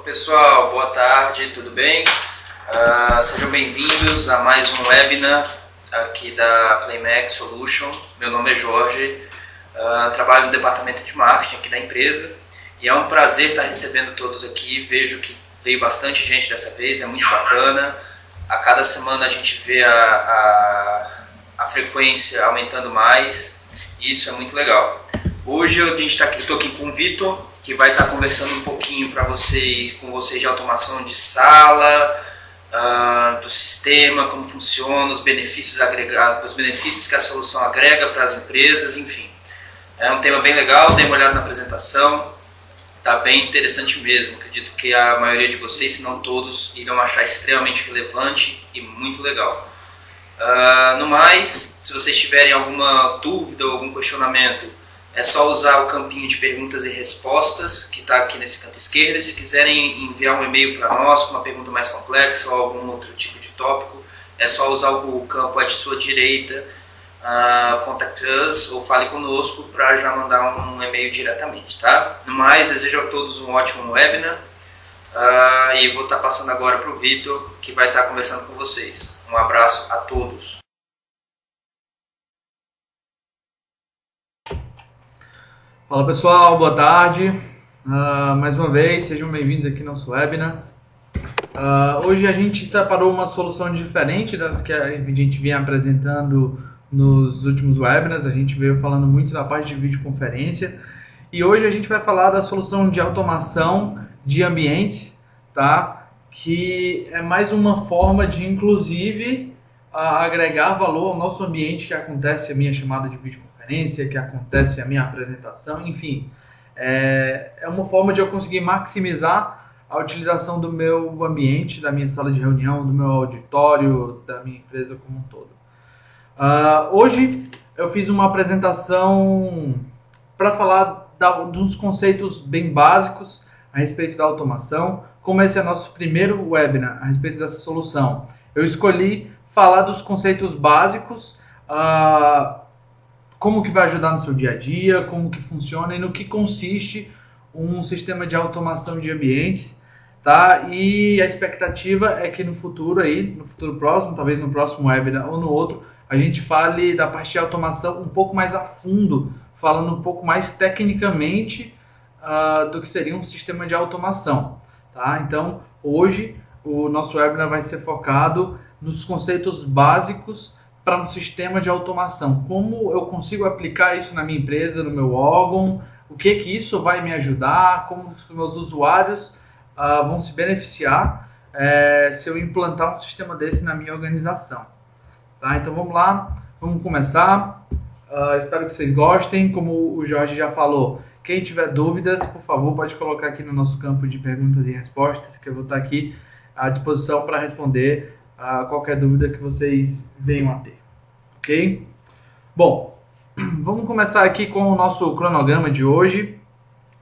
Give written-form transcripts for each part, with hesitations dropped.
Pessoal, boa tarde, tudo bem? Sejam bem-vindos a mais um webinar aqui da Playmax Solution. Meu nome é Jorge, trabalho no departamento de marketing aqui da empresa e é um prazer estar recebendo todos aqui. Vejo que veio bastante gente dessa vez, é muito bacana. A cada semana a gente vê a frequência aumentando mais e isso é muito legal. Hoje eu estou aqui com o Vitor, que vai estar conversando um pouquinho com vocês de automação de sala, do sistema, como funciona, os benefícios agregados, os benefícios que a solução agrega para as empresas, enfim. É um tema bem legal, dê uma olhada na apresentação, está bem interessante mesmo. Acredito que a maioria de vocês, se não todos, irão achar extremamente relevante e muito legal. No mais, se vocês tiverem alguma dúvida ou algum questionamento, é só usar o campinho de perguntas e respostas que está aqui nesse canto esquerdo. Se quiserem enviar um e-mail para nós com uma pergunta mais complexa ou algum outro tipo de tópico, é só usar o campo à sua direita, Contact Us ou Fale Conosco, para já mandar um e-mail diretamente, tá? No mais, desejo a todos um ótimo webinar e vou estar passando agora para o Vitor, que vai estar conversando com vocês. Um abraço a todos. Fala pessoal, boa tarde. Mais uma vez, sejam bem-vindos aqui no nosso webinar. Hoje a gente separou uma solução diferente das que a gente vinha apresentando nos últimos webinars. A gente veio falando muito da parte de videoconferência e hoje a gente vai falar da solução de automação de ambientes, tá? Que é mais uma forma de, inclusive, agregar valor ao nosso ambiente, que acontece a minha chamada de videoconferência, que acontece a minha apresentação, enfim. É uma forma de eu conseguir maximizar a utilização do meu ambiente, da minha sala de reunião, do meu auditório, da minha empresa como um todo. Hoje eu fiz uma apresentação para falar dos conceitos bem básicos a respeito da automação. Como esse é nosso primeiro webinar a respeito dessa solução, eu escolhi falar dos conceitos básicos, como que vai ajudar no seu dia a dia, como que funciona e no que consiste um sistema de automação de ambientes, tá? E a expectativa é que no futuro próximo, talvez no próximo webinar ou no outro, a gente fale da parte de automação um pouco mais a fundo, falando um pouco mais tecnicamente do que seria um sistema de automação, tá? Então, hoje o nosso webinar vai ser focado nos conceitos básicos para um sistema de automação. Como eu consigo aplicar isso na minha empresa, no meu órgão, o que isso vai me ajudar, como os meus usuários vão se beneficiar se eu implantar um sistema desse na minha organização. Tá? Então vamos lá, vamos começar. Espero que vocês gostem. Como o Jorge já falou, quem tiver dúvidas, por favor, pode colocar aqui no nosso campo de perguntas e respostas, que eu vou estar aqui à disposição para responder qualquer dúvida que vocês venham a ter, ok? Bom, vamos começar aqui com o nosso cronograma de hoje,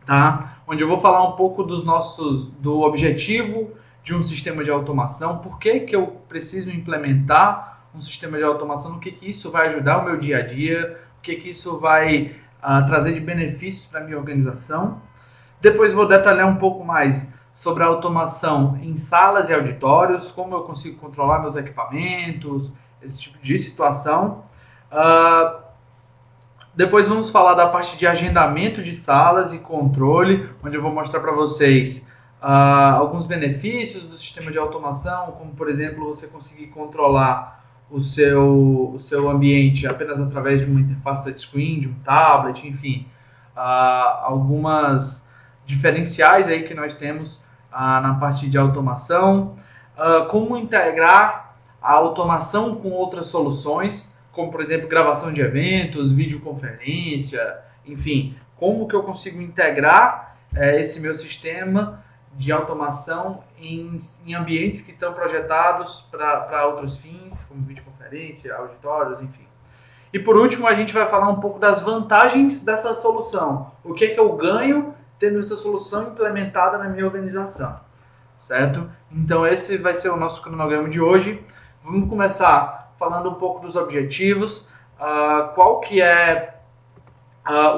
tá? Onde eu vou falar um pouco do objetivo de um sistema de automação, por que eu preciso implementar um sistema de automação, no que isso vai ajudar o meu dia a dia, o que isso vai trazer de benefícios para a minha organização. Depois vou detalhar um pouco mais sobre a automação em salas e auditórios, como eu consigo controlar meus equipamentos, esse tipo de situação. Depois vamos falar da parte de agendamento de salas e controle, onde eu vou mostrar para vocês alguns benefícios do sistema de automação, como por exemplo você conseguir controlar o seu ambiente apenas através de uma interface touchscreen, de um tablet, enfim, algumas diferenciais aí que nós temos na parte de automação, como integrar a automação com outras soluções, como por exemplo gravação de eventos, videoconferência, enfim, como que eu consigo integrar esse meu sistema de automação em ambientes que estão projetados para outros fins, como videoconferência, auditórios, enfim. E por último a gente vai falar um pouco das vantagens dessa solução, o que eu ganho tendo essa solução implementada na minha organização, certo? Então esse vai ser o nosso cronograma de hoje. Vamos começar falando um pouco dos objetivos, qual que é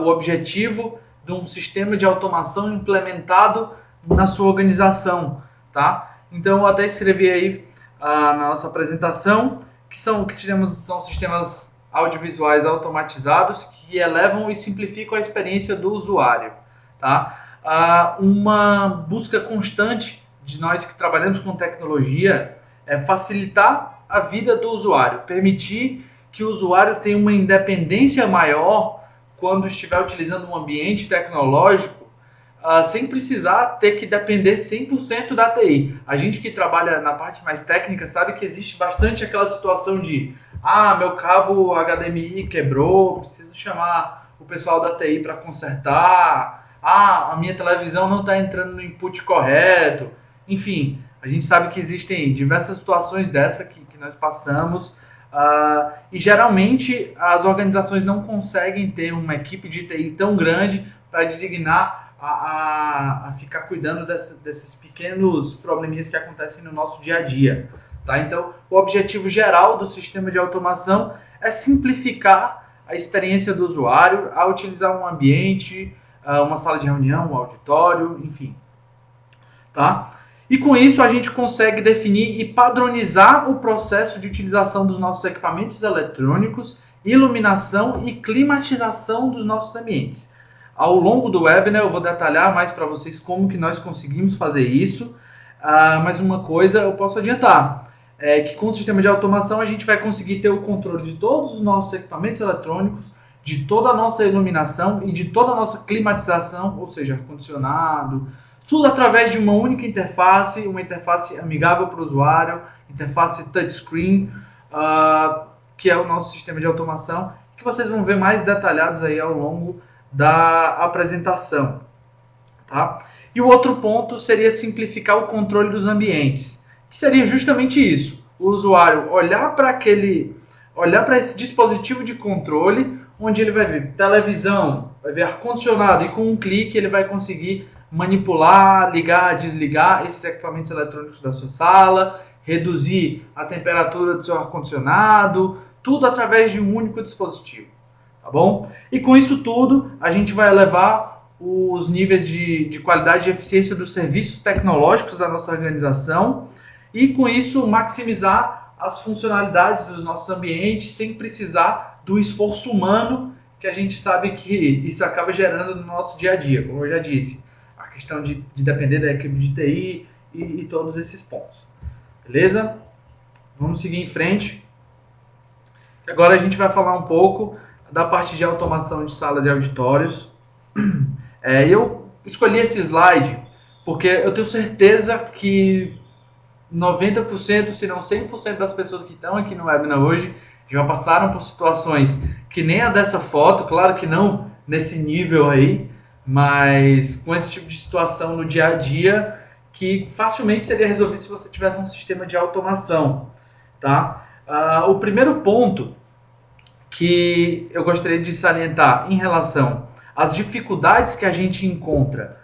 o objetivo de um sistema de automação implementado na sua organização, tá? Então eu até escrevi aí na nossa apresentação que são sistemas audiovisuais automatizados que elevam e simplificam a experiência do usuário, tá? Uma busca constante de nós que trabalhamos com tecnologia é facilitar a vida do usuário, permitir que o usuário tenha uma independência maior quando estiver utilizando um ambiente tecnológico, sem precisar ter que depender 100% da TI. A gente que trabalha na parte mais técnica sabe que existe bastante aquela situação de meu cabo HDMI quebrou, preciso chamar o pessoal da TI para consertar, a minha televisão não está entrando no input correto. Enfim, a gente sabe que existem diversas situações dessa que nós passamos, e geralmente as organizações não conseguem ter uma equipe de TI tão grande para designar a ficar cuidando desses pequenos probleminhas que acontecem no nosso dia a dia, tá? Então, o objetivo geral do sistema de automação é simplificar a experiência do usuário ao utilizar um ambiente, uma sala de reunião, um auditório, enfim, tá? E com isso a gente consegue definir e padronizar o processo de utilização dos nossos equipamentos eletrônicos, iluminação e climatização dos nossos ambientes. Ao longo do webinar eu vou detalhar mais para vocês como que nós conseguimos fazer isso, mas uma coisa eu posso adiantar, é que com o sistema de automação a gente vai conseguir ter o controle de todos os nossos equipamentos eletrônicos, de toda a nossa iluminação e de toda a nossa climatização, ou seja, ar-condicionado, tudo através de uma única interface, uma interface amigável para o usuário, interface touchscreen, que é o nosso sistema de automação, que vocês vão ver mais detalhados aí ao longo da apresentação, tá? E o outro ponto seria simplificar o controle dos ambientes, que seria justamente isso: o usuário olhar para esse dispositivo de controle, onde ele vai ver televisão, vai ver ar-condicionado, e com um clique ele vai conseguir manipular, ligar, desligar esses equipamentos eletrônicos da sua sala, reduzir a temperatura do seu ar-condicionado, tudo através de um único dispositivo. Tá bom? E com isso tudo, a gente vai elevar os níveis de qualidade e eficiência dos serviços tecnológicos da nossa organização e com isso maximizar as funcionalidades dos nossos ambientes sem precisar do esforço humano que a gente sabe que isso acaba gerando no nosso dia a dia, como eu já disse. A questão de depender da equipe de TI e todos esses pontos. Beleza? Vamos seguir em frente. Agora a gente vai falar um pouco da parte de automação de salas e auditórios. Eu escolhi esse slide porque eu tenho certeza que 90%, se não 100% das pessoas que estão aqui no webinar hoje já passaram por situações que nem a dessa foto, claro que não nesse nível aí, mas com esse tipo de situação no dia a dia que facilmente seria resolvido se você tivesse um sistema de automação, tá? O primeiro ponto que eu gostaria de salientar em relação às dificuldades que a gente encontra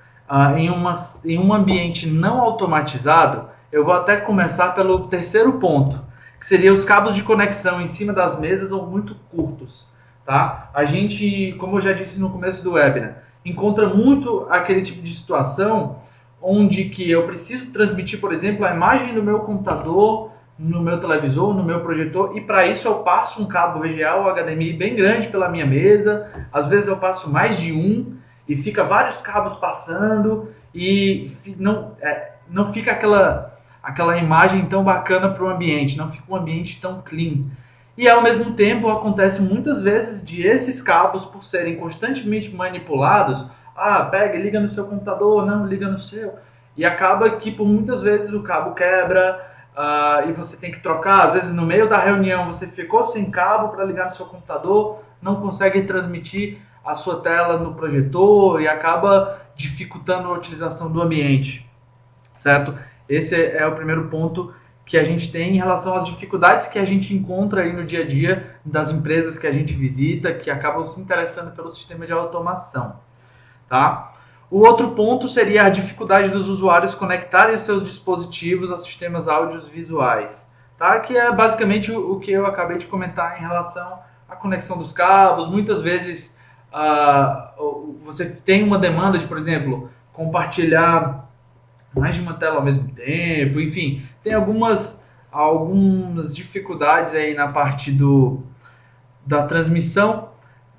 em um ambiente não automatizado, eu vou até começar pelo terceiro ponto, que seria os cabos de conexão em cima das mesas ou muito curtos, tá? A gente, como eu já disse no começo do webinar, encontra muito aquele tipo de situação onde que eu preciso transmitir, por exemplo, a imagem do meu computador no meu televisor, no meu projetor, e para isso eu passo um cabo VGA ou HDMI bem grande pela minha mesa, às vezes eu passo mais de um, e fica vários cabos passando, e não fica aquela imagem tão bacana para o ambiente, não fica um ambiente tão clean. E ao mesmo tempo acontece muitas vezes de esses cabos, por serem constantemente manipulados, pega e liga no seu computador, não, liga no seu, e acaba que por muitas vezes o cabo quebra, e você tem que trocar, às vezes no meio da reunião você ficou sem cabo para ligar no seu computador, não consegue transmitir a sua tela no projetor e acaba dificultando a utilização do ambiente, certo? Esse é o primeiro ponto que a gente tem em relação às dificuldades que a gente encontra aí no dia a dia das empresas que a gente visita, que acabam se interessando pelo sistema de automação, tá? O outro ponto seria a dificuldade dos usuários conectarem os seus dispositivos a sistemas audiovisuais, tá? Que é basicamente o que eu acabei de comentar em relação à conexão dos cabos. Muitas vezes você tem uma demanda de, por exemplo, compartilhar mais de uma tela ao mesmo tempo, enfim, tem algumas dificuldades aí na parte da transmissão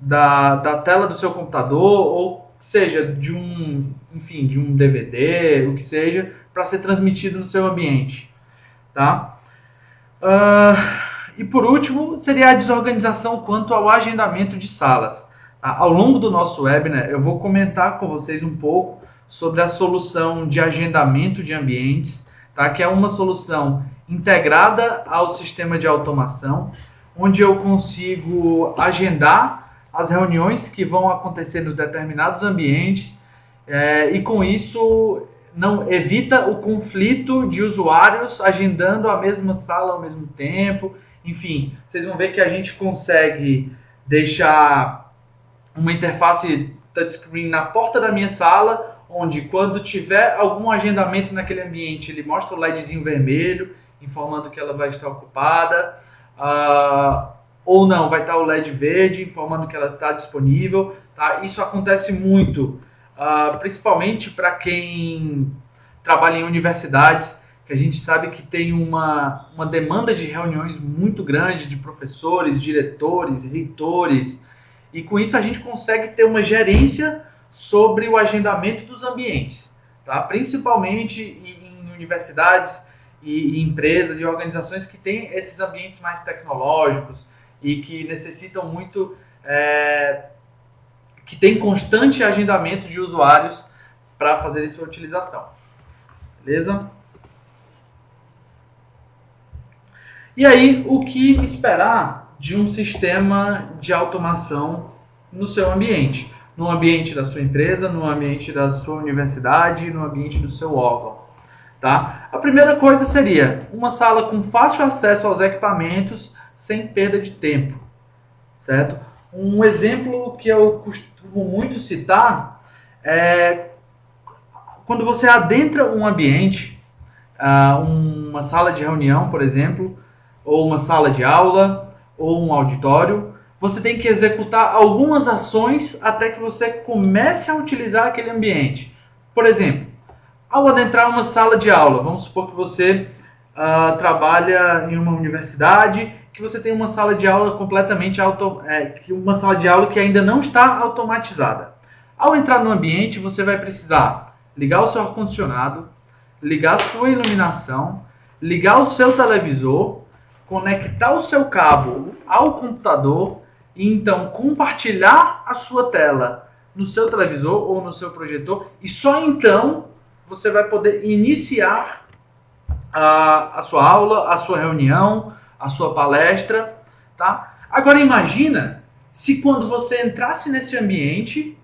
da tela do seu computador, ou seja, de um DVD, o que seja, para ser transmitido no seu ambiente, tá? E por último, seria a desorganização quanto ao agendamento de salas. Tá? Ao longo do nosso webinar, eu vou comentar com vocês um pouco sobre a solução de agendamento de ambientes, tá? Que é uma solução integrada ao sistema de automação, onde eu consigo agendar as reuniões que vão acontecer nos determinados ambientes, e com isso não evita o conflito de usuários agendando a mesma sala ao mesmo tempo. Enfim, vocês vão ver que a gente consegue deixar uma interface touchscreen na porta da minha sala, onde quando tiver algum agendamento naquele ambiente, ele mostra o LEDzinho vermelho, informando que ela vai estar ocupada, ou não, vai estar o LED verde, informando que ela está disponível. Tá? Isso acontece muito, principalmente para quem trabalha em universidades, que a gente sabe que tem uma demanda de reuniões muito grande de professores, diretores, reitores, e com isso a gente consegue ter uma gerência sobre o agendamento dos ambientes, tá? Principalmente em universidades e empresas e organizações que têm esses ambientes mais tecnológicos e que necessitam muito, que tem constante agendamento de usuários para fazer sua utilização. Beleza? E aí, o que esperar de um sistema de automação no seu ambiente? No ambiente da sua empresa, no ambiente da sua universidade, no ambiente do seu órgão. Tá? A primeira coisa seria uma sala com fácil acesso aos equipamentos, sem perda de tempo. Certo? Um exemplo que eu costumo muito citar é quando você adentra um ambiente, uma sala de reunião, por exemplo, ou uma sala de aula, ou um auditório, você tem que executar algumas ações até que você comece a utilizar aquele ambiente. Por exemplo, ao adentrar uma sala de aula, vamos supor que você trabalha em uma universidade, que você tem uma sala de aula completamente uma sala de aula que ainda não está automatizada. Ao entrar no ambiente, você vai precisar ligar o seu ar-condicionado, ligar a sua iluminação, ligar o seu televisor, conectar o seu cabo ao computador e então compartilhar a sua tela no seu televisor ou no seu projetor, e só então você vai poder iniciar a sua aula, a sua reunião, a sua palestra, tá? Agora imagina se quando você entrasse nesse ambiente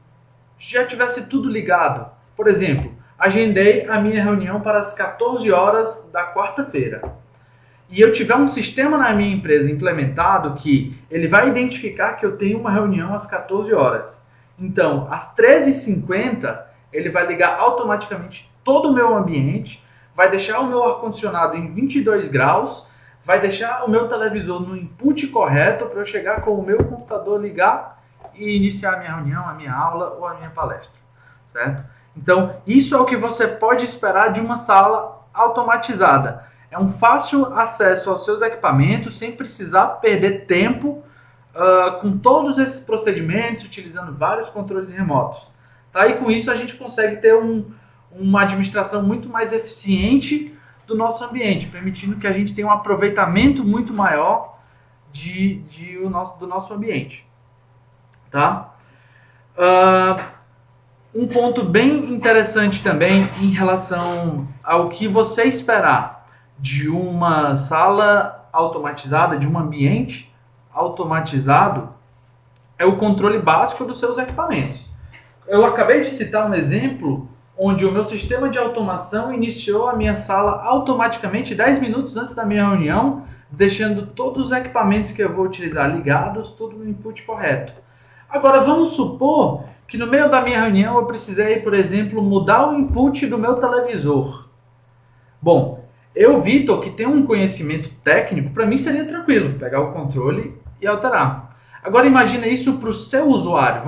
já tivesse tudo ligado. Por exemplo, agendei a minha reunião para as 14 horas da quarta-feira. E eu tiver um sistema na minha empresa implementado que ele vai identificar que eu tenho uma reunião às 14 horas. Então, às 13h50, ele vai ligar automaticamente todo o meu ambiente, vai deixar o meu ar-condicionado em 22 graus, vai deixar o meu televisor no input correto para eu chegar com o meu computador, ligar e iniciar a minha reunião, a minha aula ou a minha palestra. Certo? Então, isso é o que você pode esperar de uma sala automatizada. É um fácil acesso aos seus equipamentos, sem precisar perder tempo com todos esses procedimentos, utilizando vários controles remotos. Tá? E com isso a gente consegue ter uma administração muito mais eficiente do nosso ambiente, permitindo que a gente tenha um aproveitamento muito maior do nosso ambiente. Tá? Um ponto bem interessante também em relação ao que você esperar de uma sala automatizada, de um ambiente automatizado, é o controle básico dos seus equipamentos. Eu acabei de citar um exemplo onde o meu sistema de automação iniciou a minha sala automaticamente 10 minutos antes da minha reunião, deixando todos os equipamentos que eu vou utilizar ligados, tudo no input correto. Agora vamos supor que no meio da minha reunião eu precisei, por exemplo, mudar o input do meu televisor. Bom, eu, Vitor, que tenho um conhecimento técnico, para mim seria tranquilo pegar o controle e alterar. Agora imagina isso para o seu usuário.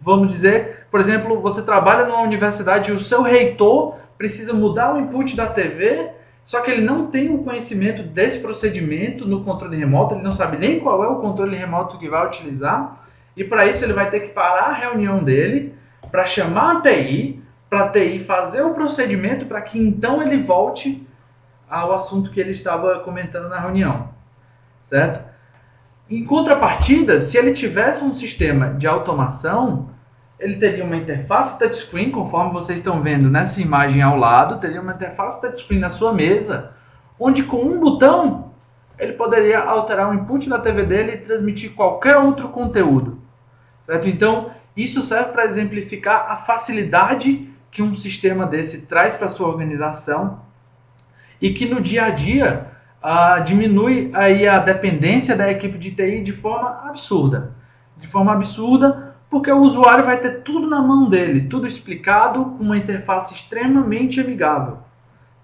Vamos dizer, por exemplo, você trabalha numa universidade e o seu reitor precisa mudar o input da TV, só que ele não tem o conhecimento desse procedimento no controle remoto, ele não sabe nem qual é o controle remoto que vai utilizar, e para isso ele vai ter que parar a reunião dele, para chamar a TI, para a TI fazer o procedimento para que então ele volte ao assunto que ele estava comentando na reunião, certo? Em contrapartida, se ele tivesse um sistema de automação, ele teria uma interface touchscreen, conforme vocês estão vendo nessa imagem ao lado, teria uma interface touchscreen na sua mesa, onde com um botão ele poderia alterar o input da TV dele e transmitir qualquer outro conteúdo, certo? Então, isso serve para exemplificar a facilidade que um sistema desse traz para a sua organização e que no dia a dia diminui aí a dependência da equipe de TI de forma absurda. De forma absurda, porque o usuário vai ter tudo na mão dele, tudo explicado com uma interface extremamente amigável,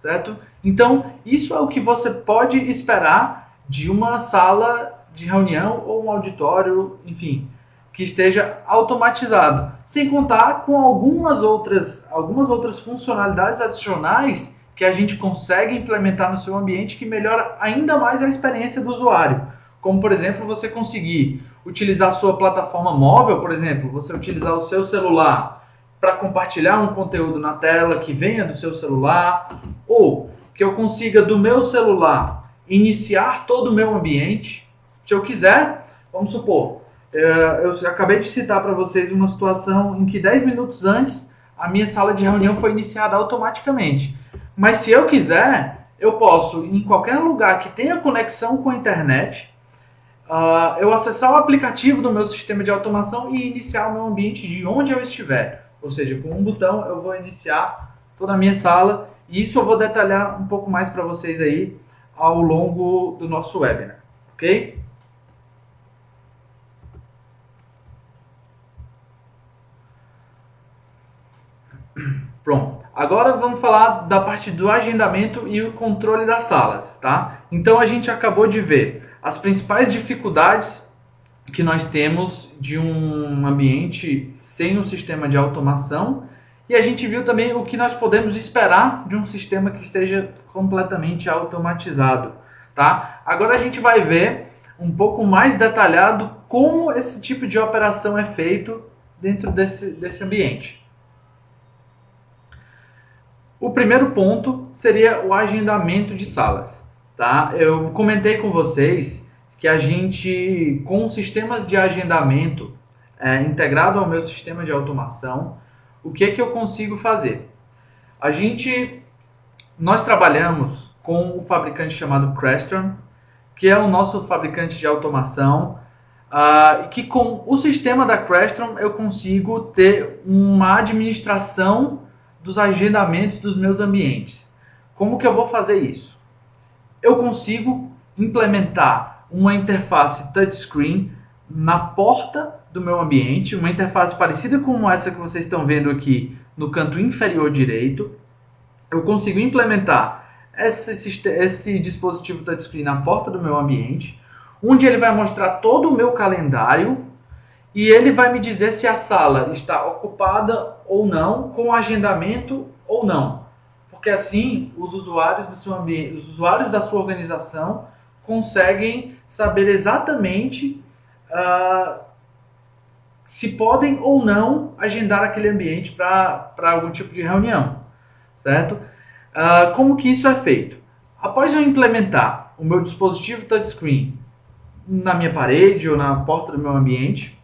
certo? Então, isso é o que você pode esperar de uma sala de reunião ou um auditório, enfim, que esteja automatizado, sem contar com algumas outras funcionalidades adicionais que a gente consegue implementar no seu ambiente que melhora ainda mais a experiência do usuário. Como, por exemplo, você conseguir utilizar a sua plataforma móvel, por exemplo, você utilizar o seu celular para compartilhar um conteúdo na tela que venha do seu celular, ou que eu consiga do meu celular iniciar todo o meu ambiente. Se eu quiser, vamos supor, eu acabei de citar para vocês uma situação em que 10 minutos antes a minha sala de reunião foi iniciada automaticamente. Mas se eu quiser, eu posso, em qualquer lugar que tenha conexão com a internet, eu acessar o aplicativo do meu sistema de automação e iniciar o meu ambiente de onde eu estiver. Ou seja, com um botão eu vou iniciar toda a minha sala, e isso eu vou detalhar um pouco mais para vocês aí ao longo do nosso webinar, ok? Pronto. Agora vamos falar da parte do agendamento e o controle das salas, tá? Então a gente acabou de ver as principais dificuldades que nós temos de um ambiente sem um sistema de automação, e a gente viu também o que nós podemos esperar de um sistema que esteja completamente automatizado, tá? Agora a gente vai ver um pouco mais detalhado como esse tipo de operação é feito dentro desse ambiente. O primeiro ponto seria o agendamento de salas, tá? Eu comentei com vocês que a gente, com sistemas de agendamento integrado ao meu sistema de automação, o que eu consigo fazer? Nós trabalhamos com um fabricante chamado Crestron, que é o nosso fabricante de automação, e que com o sistema da Crestron eu consigo ter uma administração dos agendamentos dos meus ambientes. Como que eu vou fazer isso? Eu consigo implementar uma interface touchscreen na porta do meu ambiente, uma interface parecida com essa que vocês estão vendo aqui no canto inferior direito. Eu consigo implementar esse dispositivo touchscreen na porta do meu ambiente, onde ele vai mostrar todo o meu calendário e ele vai me dizer se a sala está ocupada ou não, com agendamento ou não. Porque assim, os usuários do seu ambiente, os usuários da sua organização conseguem saber exatamente se podem ou não agendar aquele ambiente para algum tipo de reunião, certo? Como que isso é feito? Após eu implementar o meu dispositivo touchscreen na minha parede ou na porta do meu ambiente,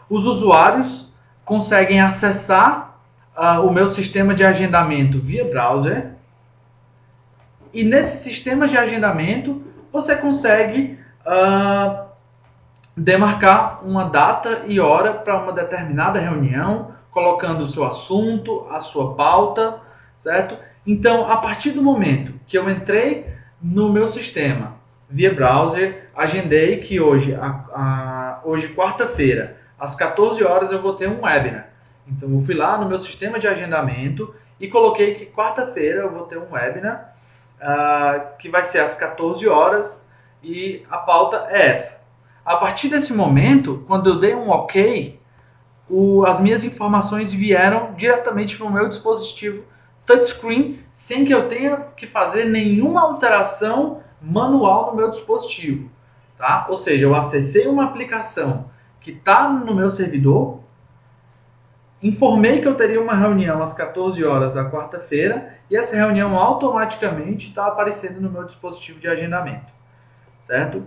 os usuários conseguem acessar o meu sistema de agendamento via browser, e nesse sistema de agendamento você consegue demarcar uma data e hora para uma determinada reunião, colocando o seu assunto, a sua pauta, certo? Então, a partir do momento que eu entrei no meu sistema via browser, agendei que hoje quarta-feira, às 14 horas, eu vou ter um webinar. Então, eu fui lá no meu sistema de agendamento e coloquei que quarta-feira eu vou ter um webinar, que vai ser às 14 horas, e a pauta é essa. A partir desse momento, quando eu dei um OK, as minhas informações vieram diretamente para o meu dispositivo touchscreen sem que eu tenha que fazer nenhuma alteração manual no meu dispositivo. Tá? Ou seja, eu acessei uma aplicação que está no meu servidor, informei que eu teria uma reunião às 14 horas da quarta-feira e essa reunião automaticamente está aparecendo no meu dispositivo de agendamento. Certo?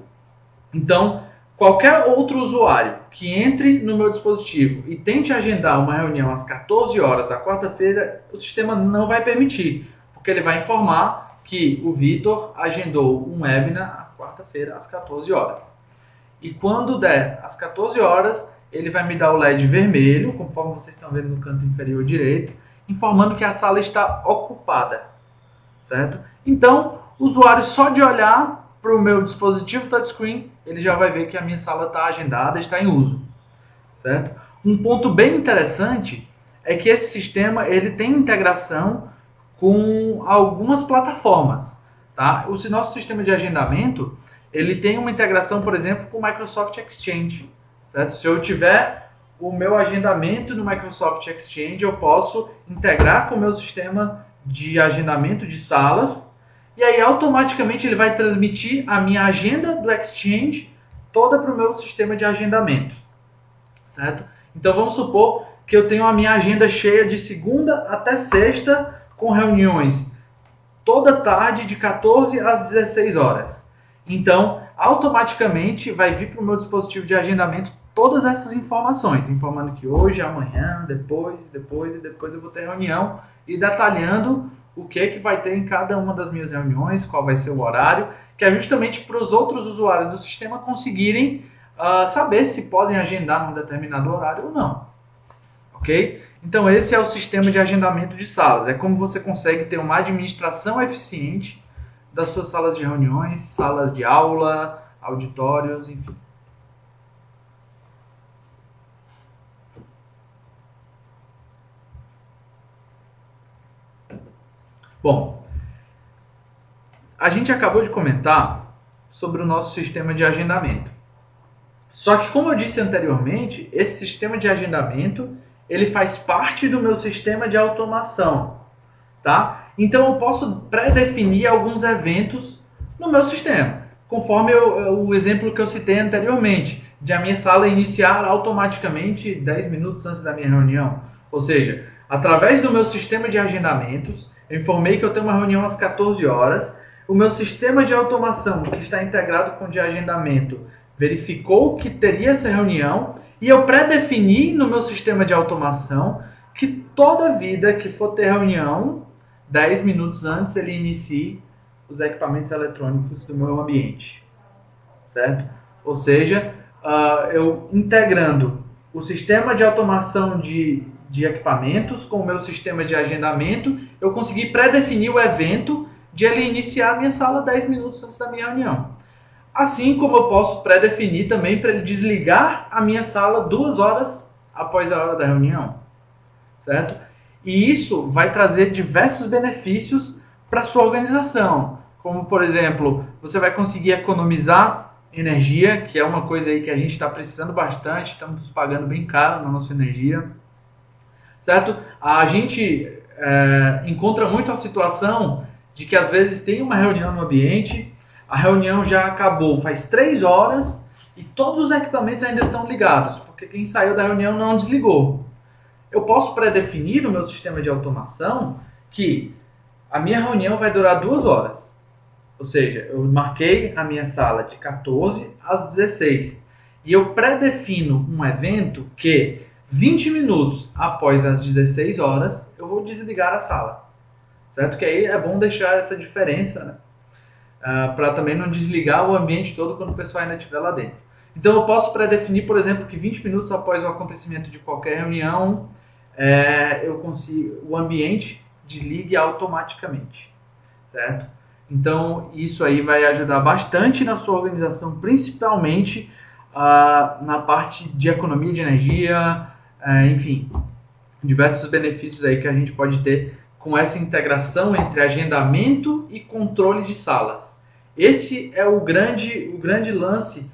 Então, qualquer outro usuário que entre no meu dispositivo e tente agendar uma reunião às 14 horas da quarta-feira, o sistema não vai permitir, porque ele vai informar que o Vitor agendou um webinar na quarta-feira às 14 horas. E quando der às 14 horas, ele vai me dar o LED vermelho, conforme vocês estão vendo no canto inferior direito, informando que a sala está ocupada. Certo? Então, o usuário só de olhar para o meu dispositivo touchscreen, ele já vai ver que a minha sala está agendada, está em uso. Certo? Um ponto bem interessante é que esse sistema ele tem integração com algumas plataformas. Tá? O nosso sistema de agendamento ele tem uma integração, por exemplo, com o Microsoft Exchange. Certo? Se eu tiver o meu agendamento no Microsoft Exchange, eu posso integrar com o meu sistema de agendamento de salas e aí automaticamente ele vai transmitir a minha agenda do Exchange toda para o meu sistema de agendamento. Certo? Então vamos supor que eu tenho a minha agenda cheia de segunda até sexta com reuniões toda tarde de 14 às 16 horas. Então, automaticamente vai vir para o meu dispositivo de agendamento todas essas informações, informando que hoje, amanhã, depois eu vou ter reunião e detalhando o que vai ter em cada uma das minhas reuniões, qual vai ser o horário, que é justamente para os outros usuários do sistema conseguirem saber se podem agendar num determinado horário ou não. Ok? Então esse é o sistema de agendamento de salas. É como você consegue ter uma administração eficiente das suas salas de reuniões, salas de aula, auditórios, enfim. Bom, a gente acabou de comentar sobre o nosso sistema de agendamento. Só que, como eu disse anteriormente, esse sistema de agendamento ele faz parte do meu sistema de automação. Tá? Então, eu posso pré-definir alguns eventos no meu sistema, conforme o exemplo que eu citei anteriormente, de a minha sala iniciar automaticamente 10 minutos antes da minha reunião. Ou seja, através do meu sistema de agendamentos, eu informei que eu tenho uma reunião às 14 horas, o meu sistema de automação, que está integrado com o de agendamento, verificou que teria essa reunião e eu pré-defini no meu sistema de automação que toda vida que for ter reunião, 10 minutos antes ele inicie os equipamentos eletrônicos do meu ambiente. Certo? Ou seja, eu integrando o sistema de automação de equipamentos com o meu sistema de agendamento, eu consegui pré-definir o evento de ele iniciar a minha sala 10 minutos antes da minha reunião. Assim como eu posso pré-definir também para ele desligar a minha sala 2 horas após a hora da reunião. Certo? E isso vai trazer diversos benefícios para a sua organização. Como, por exemplo, você vai conseguir economizar energia, que é uma coisa aí que a gente está precisando bastante, estamos pagando bem caro na nossa energia. Certo? A gente encontra muito a situação de que às vezes tem uma reunião no ambiente, a reunião já acabou faz 3 horas e todos os equipamentos ainda estão ligados, porque quem saiu da reunião não desligou. Eu posso pré-definir no meu sistema de automação que a minha reunião vai durar 2 horas. Ou seja, eu marquei a minha sala de 14 às 16. E eu pré-defino um evento que 20 minutos após as 16 horas eu vou desligar a sala. Certo? Que aí é bom deixar essa diferença, né? Para também não desligar o ambiente todo quando o pessoal ainda estiver lá dentro. Então eu posso pré-definir, por exemplo, que 20 minutos após o acontecimento de qualquer reunião, o ambiente desligue automaticamente. Certo? Então isso aí vai ajudar bastante na sua organização, principalmente na parte de economia de energia, enfim, diversos benefícios aí que a gente pode ter com essa integração entre agendamento e controle de salas. Esse é o grande lance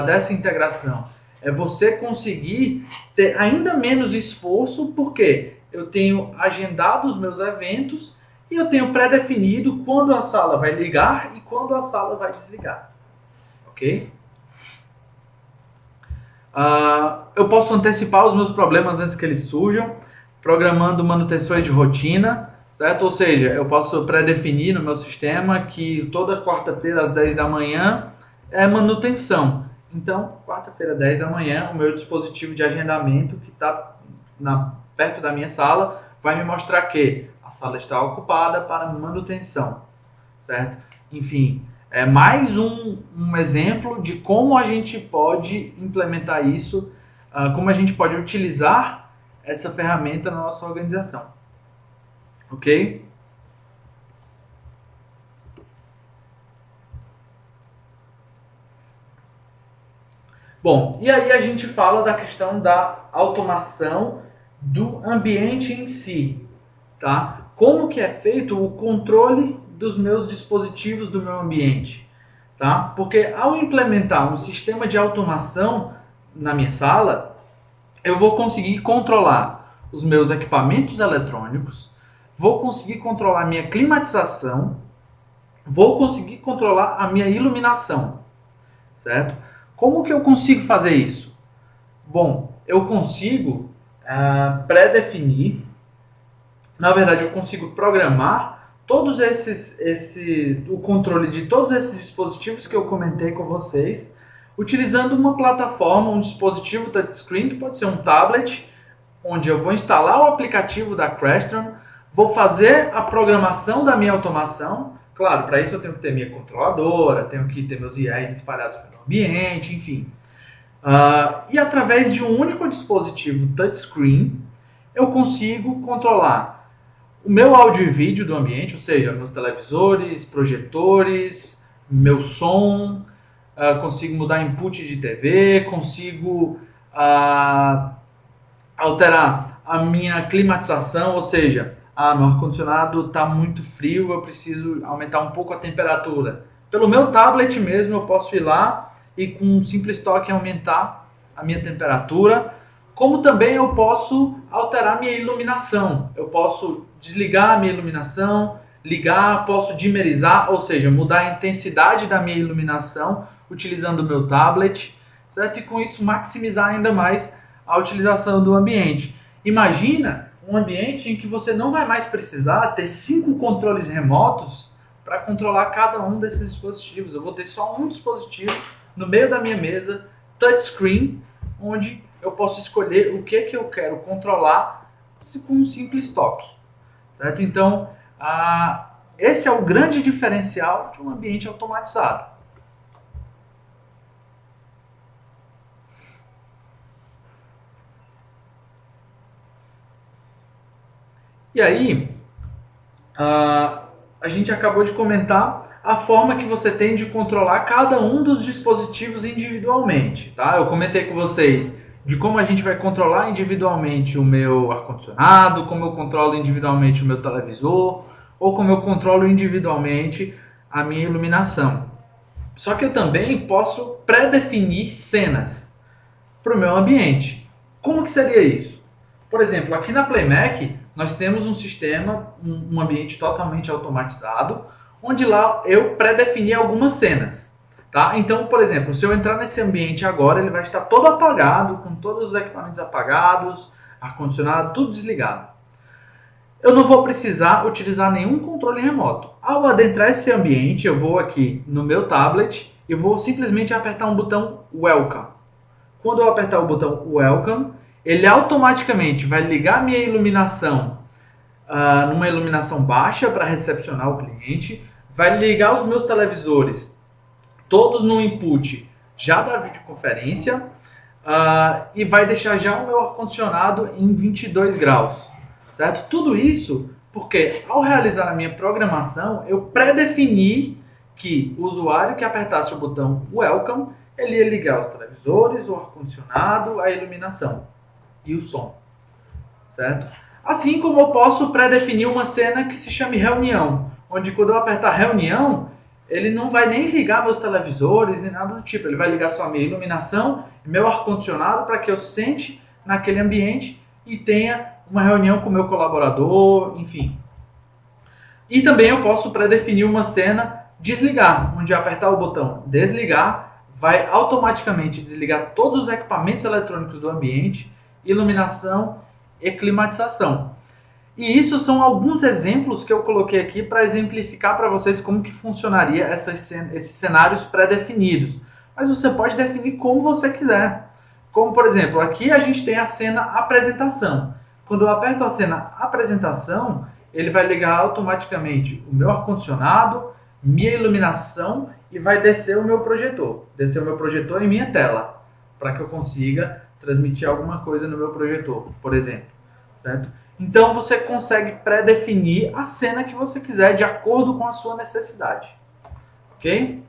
dessa integração. É você conseguir ter ainda menos esforço, porque eu tenho agendado os meus eventos e eu tenho pré-definido quando a sala vai ligar e quando a sala vai desligar. Ok? Eu posso antecipar os meus problemas antes que eles surjam, programando manutenções de rotina, certo? Ou seja, eu posso pré-definir no meu sistema que toda quarta-feira às 10 da manhã é manutenção. Então, quarta-feira, 10 da manhã, o meu dispositivo de agendamento que está perto da minha sala vai me mostrar que a sala está ocupada para manutenção, certo? Enfim, é mais um exemplo de como a gente pode implementar isso, como a gente pode utilizar essa ferramenta na nossa organização. Ok? Bom, e aí a gente fala da questão da automação do ambiente em si, tá? Como que é feito o controle dos meus dispositivos do meu ambiente, tá? Porque ao implementar um sistema de automação na minha sala, eu vou conseguir controlar os meus equipamentos eletrônicos, vou conseguir controlar a minha climatização, vou conseguir controlar a minha iluminação, certo? Como que eu consigo fazer isso? Bom, eu consigo pré-definir, na verdade eu consigo programar todos o controle de todos esses dispositivos que eu comentei com vocês, utilizando uma plataforma, um dispositivo touchscreen, que pode ser um tablet, onde eu vou instalar o aplicativo da Crestron, vou fazer a programação da minha automação. Claro, para isso eu tenho que ter minha controladora, tenho que ter meus IAs espalhados pelo ambiente, enfim. E através de um único dispositivo touchscreen, eu consigo controlar o meu áudio e vídeo do ambiente, ou seja, meus televisores, projetores, meu som, consigo mudar input de TV, consigo alterar a minha climatização, ou seja, meu ar-condicionado está muito frio, eu preciso aumentar um pouco a temperatura. Pelo meu tablet mesmo, eu posso ir lá e com um simples toque aumentar a minha temperatura, como também eu posso alterar a minha iluminação. Eu posso desligar a minha iluminação, ligar, posso dimerizar, ou seja, mudar a intensidade da minha iluminação utilizando o meu tablet, certo? E com isso maximizar ainda mais a utilização do ambiente. Imagina um ambiente em que você não vai mais precisar ter 5 controles remotos para controlar cada um desses dispositivos. Eu vou ter só um dispositivo no meio da minha mesa, touchscreen, onde eu posso escolher o que eu quero controlar com um simples toque, certo? Então, esse é o grande diferencial de um ambiente automatizado. E aí, a gente acabou de comentar a forma que você tem de controlar cada um dos dispositivos individualmente, tá? Eu comentei com vocês de como a gente vai controlar individualmente o meu ar-condicionado, como eu controlo individualmente o meu televisor, ou como eu controlo individualmente a minha iluminação. Só que eu também posso pré-definir cenas para o meu ambiente. Como que seria isso? Por exemplo, aqui na PlayMac, nós temos um sistema, um ambiente totalmente automatizado, onde lá eu pré-defini algumas cenas. Tá? Então, por exemplo, se eu entrar nesse ambiente agora, ele vai estar todo apagado, com todos os equipamentos apagados, ar-condicionado, tudo desligado. Eu não vou precisar utilizar nenhum controle remoto. Ao adentrar esse ambiente, eu vou aqui no meu tablet e vou simplesmente apertar um botão Welcome. Quando eu apertar o botão Welcome, ele automaticamente vai ligar a minha iluminação numa iluminação baixa para recepcionar o cliente, vai ligar os meus televisores todos no input já da videoconferência e vai deixar já o meu ar-condicionado em 22 graus, certo? Tudo isso porque ao realizar a minha programação, eu pré-defini que o usuário que apertasse o botão Welcome, ele ia ligar os televisores, o ar-condicionado, a iluminação e o som, certo? Assim como eu posso pré-definir uma cena que se chame reunião, onde quando eu apertar reunião, ele não vai nem ligar meus televisores, nem nada do tipo, ele vai ligar só a minha iluminação e meu ar-condicionado para que eu sente naquele ambiente e tenha uma reunião com o meu colaborador, enfim. E também eu posso pré-definir uma cena desligar, onde apertar o botão desligar, vai automaticamente desligar todos os equipamentos eletrônicos do ambiente, iluminação e climatização. E isso são alguns exemplos que eu coloquei aqui para exemplificar para vocês como que funcionaria esses cenários pré-definidos. Mas você pode definir como você quiser. Como, por exemplo, aqui a gente tem a cena apresentação. Quando eu aperto a cena apresentação, ele vai ligar automaticamente o meu ar-condicionado, minha iluminação e vai descer o meu projetor. Descer o meu projetor em minha tela, para que eu consiga transmitir alguma coisa no meu projetor, por exemplo. Certo? Então você consegue pré-definir a cena que você quiser de acordo com a sua necessidade. Ok?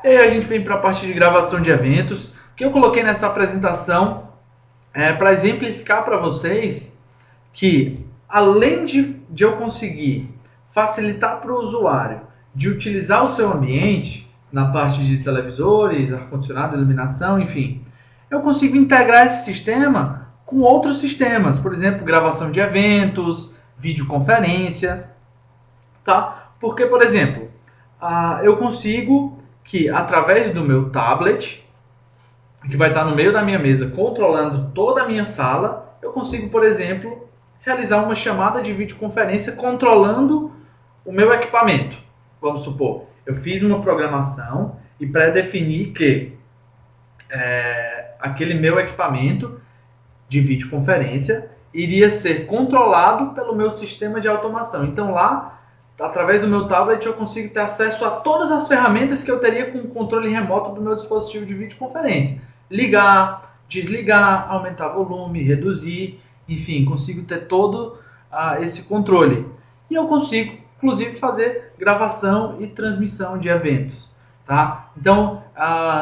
E aí a gente vem para a parte de gravação de eventos, que eu coloquei nessa apresentação para exemplificar para vocês que, além de eu conseguir facilitar para o usuário de utilizar o seu ambiente, na parte de televisores, ar-condicionado, iluminação, enfim, eu consigo integrar esse sistema com outros sistemas, por exemplo, gravação de eventos, videoconferência, tá? Porque, por exemplo, eu consigo que, através do meu tablet, que vai estar no meio da minha mesa, controlando toda a minha sala, eu consigo, por exemplo, realizar uma chamada de videoconferência controlando o meu equipamento. Vamos supor, eu fiz uma programação e pré-defini que aquele meu equipamento de videoconferência iria ser controlado pelo meu sistema de automação. Então lá, através do meu tablet, eu consigo ter acesso a todas as ferramentas que eu teria com o controle remoto do meu dispositivo de videoconferência. Ligar, desligar, aumentar volume, reduzir, enfim, consigo ter todo esse controle. E eu consigo, inclusive, fazer gravação e transmissão de eventos. Tá? Então,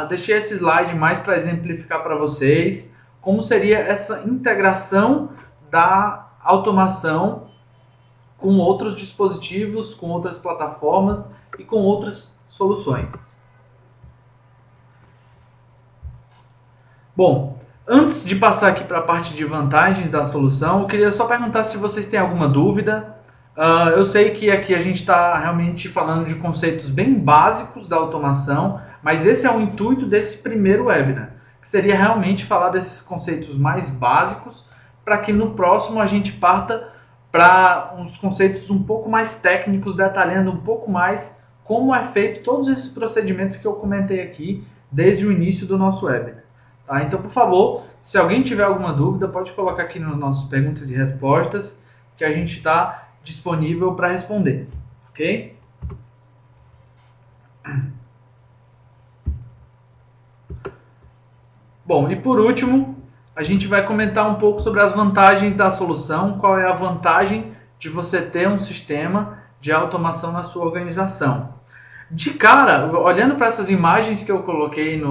deixei esse slide mais para exemplificar para vocês como seria essa integração da automação com outros dispositivos, com outras plataformas e com outras soluções. Bom, antes de passar aqui para a parte de vantagens da solução, eu queria só perguntar se vocês têm alguma dúvida. Eu sei que aqui a gente está realmente falando de conceitos bem básicos da automação, mas esse é o intuito desse primeiro webinar, que seria realmente falar desses conceitos mais básicos, para que no próximo a gente parta para uns conceitos um pouco mais técnicos, detalhando um pouco mais como é feito todos esses procedimentos que eu comentei aqui desde o início do nosso webinar. Tá? Então, por favor, se alguém tiver alguma dúvida, pode colocar aqui nos nossos perguntas e respostas, que a gente está disponível para responder, ok? Bom, e por último, a gente vai comentar um pouco sobre as vantagens da solução, qual é a vantagem de você ter um sistema de automação na sua organização. De cara, olhando para essas imagens que eu coloquei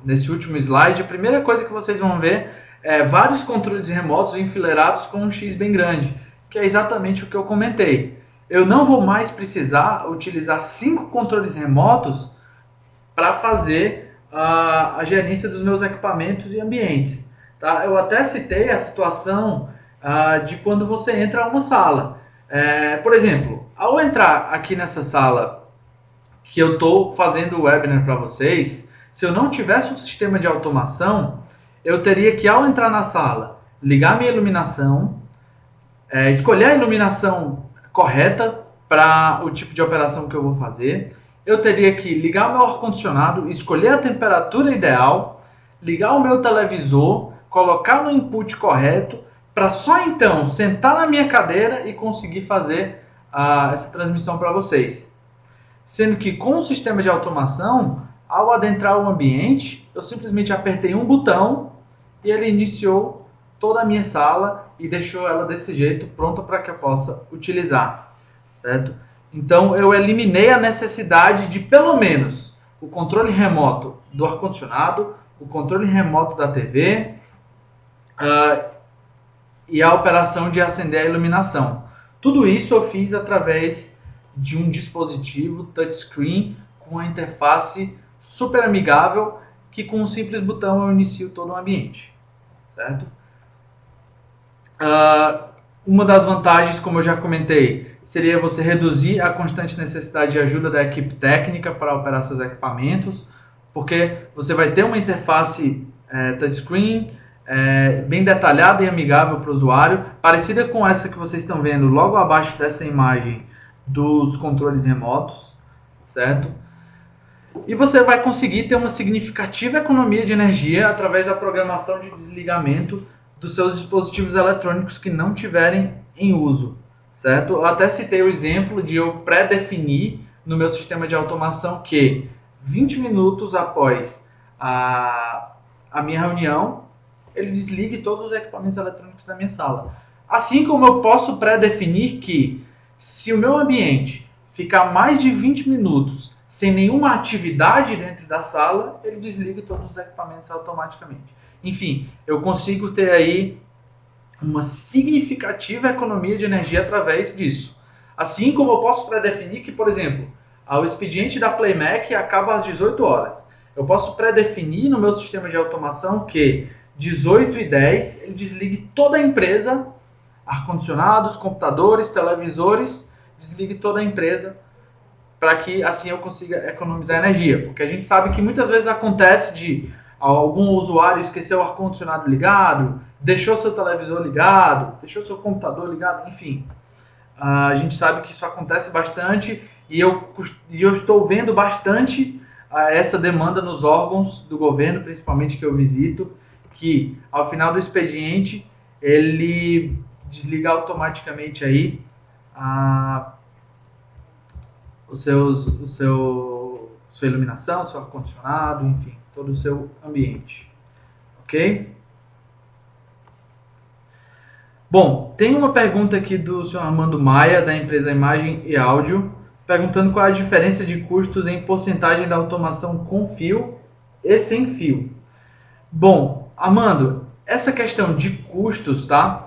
nesse último slide, a primeira coisa que vocês vão ver é vários controles remotos enfileirados com um X bem grande, que é exatamente o que eu comentei. Eu não vou mais precisar utilizar 5 controles remotos para fazer a gerência dos meus equipamentos e ambientes. Tá? Eu até citei a situação de quando você entra a uma sala. Por exemplo, ao entrar aqui nessa sala que eu estou fazendo o webinar para vocês, se eu não tivesse um sistema de automação, eu teria que, ao entrar na sala, ligar minha iluminação, escolher a iluminação correta para o tipo de operação que eu vou fazer. Eu teria que ligar o meu ar-condicionado, escolher a temperatura ideal, ligar o meu televisor, colocar no input correto, para só então sentar na minha cadeira e conseguir fazer essa transmissão para vocês. Sendo que com o sistema de automação, ao adentrar o ambiente, eu simplesmente apertei um botão e ele iniciou toda a minha sala e deixou ela desse jeito, pronta para que eu possa utilizar, certo? Então eu eliminei a necessidade de pelo menos o controle remoto do ar-condicionado, o controle remoto da TV e a operação de acender a iluminação. Tudo isso eu fiz através de um dispositivo touchscreen com uma interface super amigável que com um simples botão eu inicio todo o ambiente, certo? Uma das vantagens, como eu já comentei, seria você reduzir a constante necessidade de ajuda da equipe técnica para operar seus equipamentos, porque você vai ter uma interface touchscreen bem detalhada e amigável para o usuário, parecida com essa que vocês estão vendo logo abaixo dessa imagem dos controles remotos, certo? E você vai conseguir ter uma significativa economia de energia através da programação de desligamento dos seus dispositivos eletrônicos que não tiverem em uso, certo? Eu até citei o exemplo de eu pré-definir no meu sistema de automação que 20 minutos após a minha reunião, ele desligue todos os equipamentos eletrônicos da minha sala. Assim como eu posso pré-definir que se o meu ambiente ficar mais de 20 minutos sem nenhuma atividade dentro da sala, ele desliga todos os equipamentos automaticamente. Enfim, eu consigo ter aí uma significativa economia de energia através disso. Assim como eu posso pré-definir que, por exemplo, o expediente da Playmac acaba às 18 horas. Eu posso pré-definir no meu sistema de automação que 18h10 ele desligue toda a empresa, ar-condicionados, computadores, televisores, desligue toda a empresa para que assim eu consiga economizar energia. Porque a gente sabe que muitas vezes acontece de algum usuário esqueceu o ar-condicionado ligado, deixou seu televisor ligado, deixou seu computador ligado, enfim. A gente sabe que isso acontece bastante e eu estou vendo bastante essa demanda nos órgãos do governo, principalmente que eu visito, que ao final do expediente ele desliga automaticamente aí sua iluminação, seu ar-condicionado, enfim, todo o seu ambiente. Ok? Bom, tem uma pergunta aqui do Sr. Armando Maia, da empresa Imagem e Áudio, perguntando qual é a diferença de custos em porcentagem da automação com fio e sem fio. Bom, Armando, essa questão de custos, tá?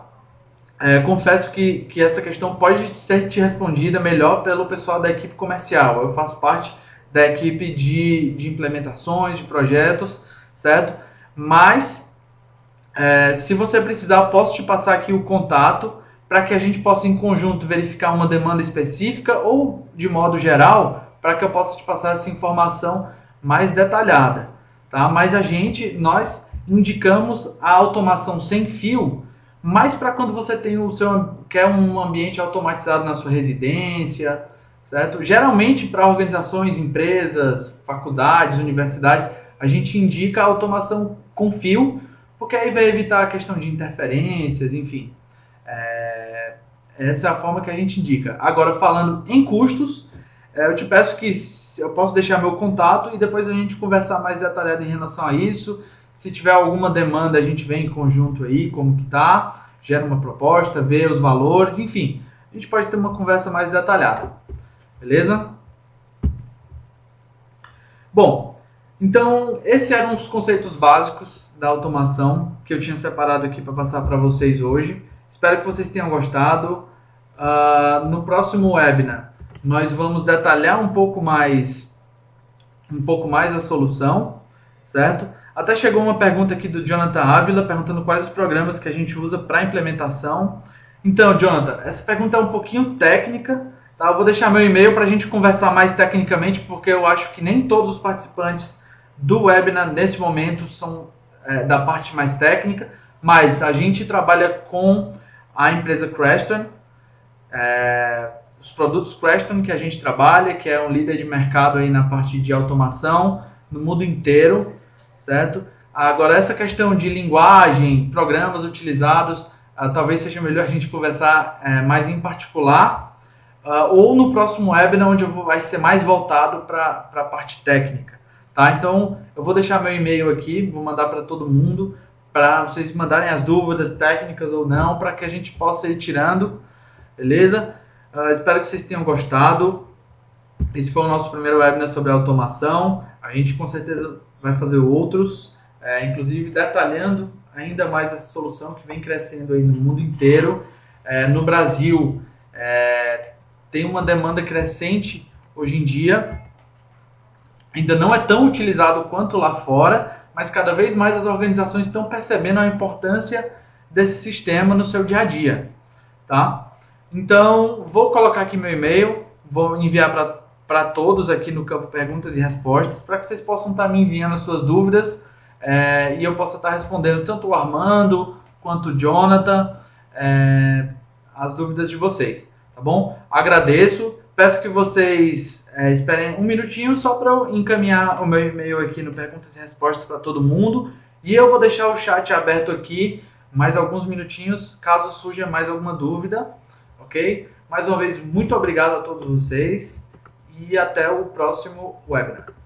Confesso que essa questão pode ser te respondida melhor pelo pessoal da equipe comercial. Eu faço parte da equipe de implementações, de projetos, certo? Mas, se você precisar, eu posso te passar aqui o contato para que a gente possa, em conjunto, verificar uma demanda específica ou, de modo geral, para que eu possa te passar essa informação mais detalhada, tá? Mas nós indicamos a automação sem fio, mas para quando você quer um ambiente automatizado na sua residência, certo? Geralmente, para organizações, empresas, faculdades, universidades, a gente indica a automação com fio, porque aí vai evitar a questão de interferências, enfim. Essa é a forma que a gente indica. Agora, falando em custos, eu te peço que eu posso deixar meu contato e depois a gente conversar mais detalhado em relação a isso. Se tiver alguma demanda, a gente vem em conjunto aí, como que tá, gera uma proposta, vê os valores, enfim. A gente pode ter uma conversa mais detalhada. Beleza? Bom, então esses eram os conceitos básicos da automação que eu tinha separado aqui para passar para vocês hoje. Espero que vocês tenham gostado. No próximo webinar, nós vamos detalhar um pouco mais a solução, certo? Até chegou uma pergunta aqui do Jonathan Ávila, perguntando quais os programas que a gente usa para implementação. Então, Jonathan, essa pergunta é um pouquinho técnica, tá? Eu vou deixar meu e-mail para a gente conversar mais tecnicamente, porque eu acho que nem todos os participantes do webinar, nesse momento, são da parte mais técnica, mas a gente trabalha com a empresa Creston, os produtos Creston que a gente trabalha, que é um líder de mercado aí na parte de automação no mundo inteiro, certo? Agora, essa questão de linguagem, programas utilizados, talvez seja melhor a gente conversar mais em particular, ou no próximo webinar, onde vai ser mais voltado para a parte técnica, tá? Então, eu vou deixar meu e-mail aqui, vou mandar para todo mundo, para vocês mandarem as dúvidas técnicas ou não, para que a gente possa ir tirando, beleza? Espero que vocês tenham gostado. Esse foi o nosso primeiro webinar sobre automação. A gente com certeza vai fazer outros, inclusive detalhando ainda mais essa solução que vem crescendo aí no mundo inteiro. No Brasil, tem uma demanda crescente hoje em dia. Ainda não é tão utilizado quanto lá fora, mas cada vez mais as organizações estão percebendo a importância desse sistema no seu dia a dia, tá? Então, vou colocar aqui meu e-mail, vou enviar para todos aqui no campo perguntas e respostas, para que vocês possam estar me enviando as suas dúvidas e eu possa estar respondendo tanto o Armando quanto o Jonathan as dúvidas de vocês, tá bom? Agradeço, peço que vocês esperem um minutinho só para eu encaminhar o meu e-mail aqui no perguntas e respostas para todo mundo, e eu vou deixar o chat aberto aqui mais alguns minutinhos, caso surja mais alguma dúvida, ok? Mais uma vez, muito obrigado a todos vocês e até o próximo webinar.